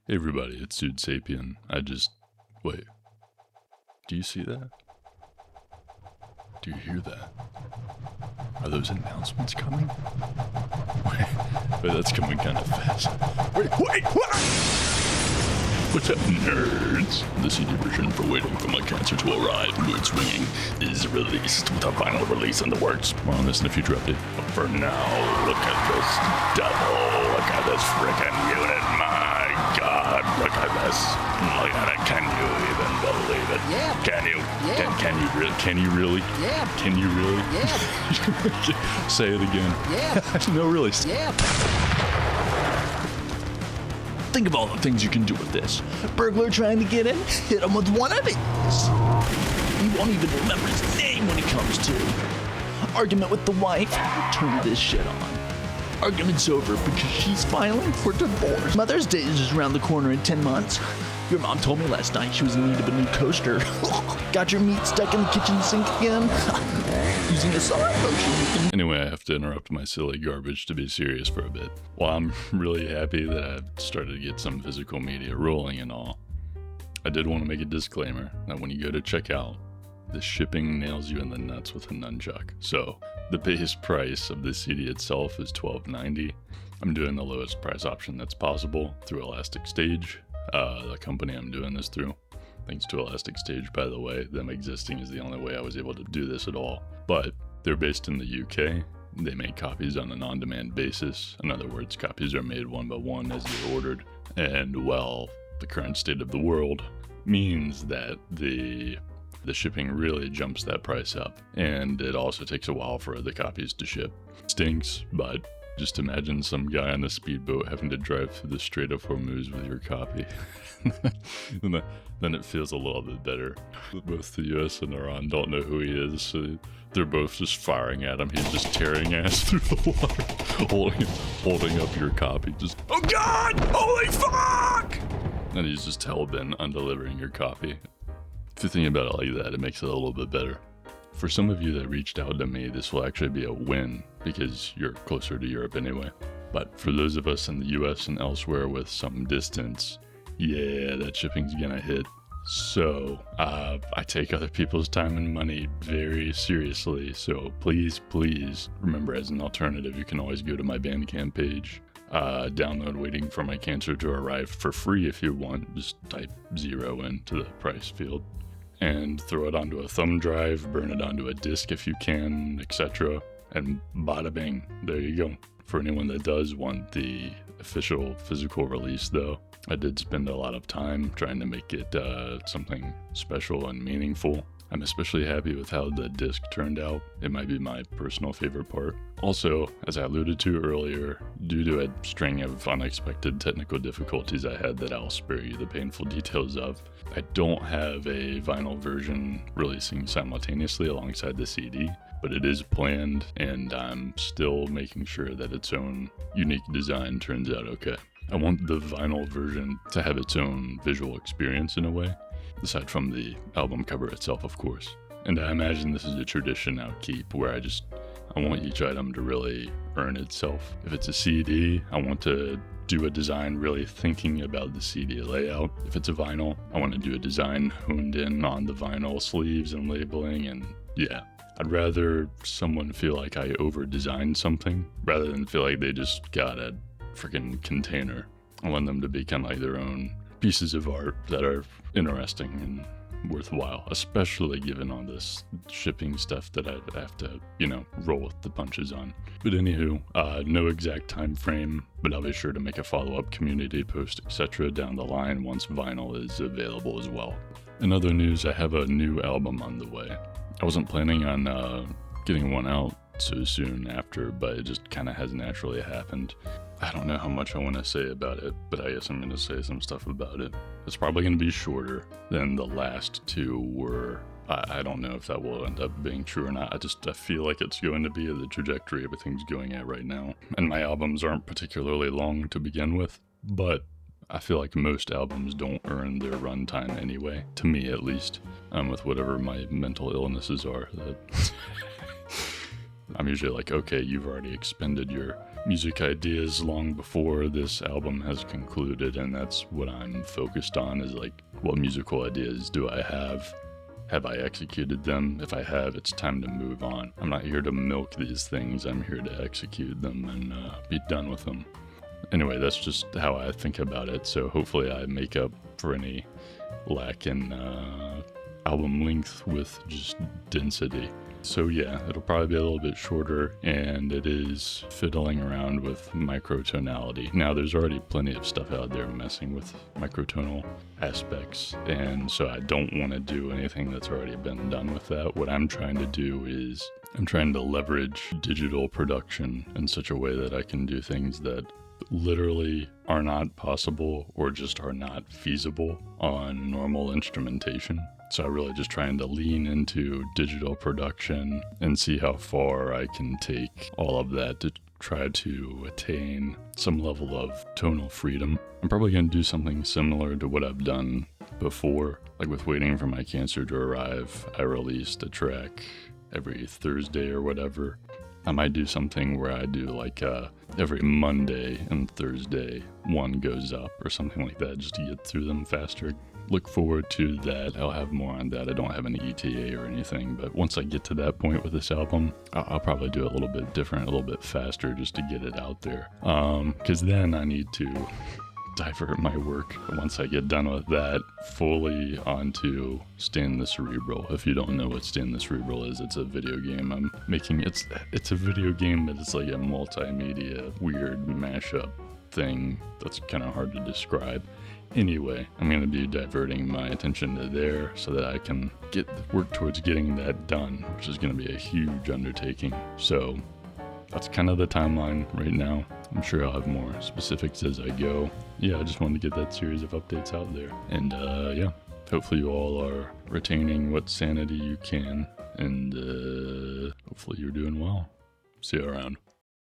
Hey everybody, it's Dude Sapien. Wait. Do you see that? Do you hear that? Are those announcements coming? Wait, that's coming kind of fast. Wait, What's up, nerds? The CD version for Waiting for My Cancer to Arrive, Mood Swinging, is released with a final release in the works. More on this in a future update. But for now, look at this double. Look at this freaking unit. My God, look at this. Look at it. Can you even believe it? Yeah. Can you? Yeah. Can you really? Can you really? Yeah. Can you really? Yeah. Say it again. Yeah. No, really. Yeah. Think of all the things you can do with this. Burglar trying to get in? Hit him with one of these. He won't even remember his name when he comes to. Argument with the wife? Turn this shit on. Argument's over because she's filing for divorce. Mother's Day is just around the corner in 10 months. Your mom told me last night she was in need of a new coaster. Got your meat stuck in the kitchen sink again? Using a solar potion. Anyway, I have to interrupt my silly garbage to be serious for a bit. While I'm really happy that I've started to get some physical media rolling and all, I did want to make a disclaimer that when you go to check out, the shipping nails you in the nuts with a nunchuck. So, the base price of the CD itself is $12.90. I'm doing the lowest price option that's possible through Elastic Stage, the company I'm doing this through. Thanks to Elastic Stage, by the way. Them existing is the only way I was able to do this at all. But they're based in the UK. They make copies on an on-demand basis. In other words, copies are made one by one as they're ordered. And while the current state of the world means that the shipping really jumps that price up. And it also takes a while for the copies to ship. Stinks, but just imagine some guy on a speedboat having to drive through the Strait of Hormuz with your copy. Then it feels a little bit better. Both the US and Iran don't know who he is, so they're both just firing at him. He's just tearing ass through the water, holding up your copy. Just, oh God! Holy fuck! And he's just hell-bent on delivering your copy. If you think about it like that, it makes it a little bit better. For some of you that reached out to me, this will actually be a win because you're closer to Europe anyway. But for those of us in the US and elsewhere with some distance, yeah, that shipping's gonna hit. So, I take other people's time and money very seriously. So please, remember, as an alternative, you can always go to my Bandcamp page. Download Waiting for My Cancer to Arrive for free if you want. Just type 0 into the price field. And throw it onto a thumb drive, burn it onto a disc if you can, etc. And bada bing, there you go. For anyone that does want the official physical release though, I did spend a lot of time trying to make it something special and meaningful. I'm especially happy with how the disc turned out. It might be my personal favorite part. Also, as I alluded to earlier, due to a string of unexpected technical difficulties I had that I'll spare you the painful details of, I don't have a vinyl version releasing simultaneously alongside the CD, but it is planned, and I'm still making sure that its own unique design turns out okay. I want the vinyl version to have its own visual experience in a way, aside from the album cover itself, of course. And I imagine this is a tradition I'll keep, where I want each item to really earn itself. If it's a CD, I want to do a design really thinking about the CD layout. If it's a vinyl, I want to do a design honed in on the vinyl sleeves and labeling, and yeah. I'd rather someone feel like I over-designed something, rather than feel like they just got a freaking container. I want them to be kind of like their own pieces of art that are interesting and worthwhile, especially given all this shipping stuff that I'd have to, roll with the punches on. But anywho, no exact time frame, but I'll be sure to make a follow-up community post, etc. down the line once vinyl is available as well. In other news, I have a new album on the way. I wasn't planning on getting one out so soon after, but it just kind of has naturally happened. I don't know how much I want to say about it, but I guess I'm going to say some stuff about it. It's probably going to be shorter than the last two were. I don't know if that will end up being true or not. I feel like it's going to be the trajectory everything's going at right now. And my albums aren't particularly long to begin with, but I feel like most albums don't earn their runtime anyway, to me at least, with whatever my mental illnesses are. I'm usually like, okay, you've already expended your music ideas long before this album has concluded, and that's what I'm focused on, is like, what musical ideas do I have? Have I executed them? If I have, it's time to move on. I'm not here to milk these things, I'm here to execute them and be done with them. Anyway, that's just how I think about it, so hopefully I make up for any lack in album length with just density. So yeah, it'll probably be a little bit shorter, and it is fiddling around with microtonality. Now, there's already plenty of stuff out there messing with microtonal aspects, and so I don't want to do anything that's already been done with that. What I'm trying to do is I'm trying to leverage digital production in such a way that I can do things that literally are not possible or just are not feasible on normal instrumentation. So I'm really just trying to lean into digital production and see how far I can take all of that to try to attain some level of tonal freedom. I'm probably going to do something similar to what I've done before. Like with Waiting for My Cancer to Arrive, I released a track every Thursday or whatever. I might do something where I do like every Monday and Thursday one goes up or something like that, just to get through them faster. Look forward to that. I'll have more on that. I don't have any ETA or anything, but once I get to that point with this album, I'll probably do it a little bit different, a little bit faster, just to get it out there. Because then I need to divert my work, once I get done with that, fully onto Stan the Cerebral. If you don't know what Stan the Cerebral is, it's a video game I'm making. It's a video game, but it's like a multimedia weird mashup thing that's kind of hard to describe. Anyway, I'm going to be diverting my attention to there so that I can work towards getting that done, which is going to be a huge undertaking. So that's kind of the timeline right now. I'm sure I'll have more specifics as I go. Yeah, I just wanted to get that series of updates out there. And yeah, hopefully you all are retaining what sanity you can, and hopefully you're doing well. See you around.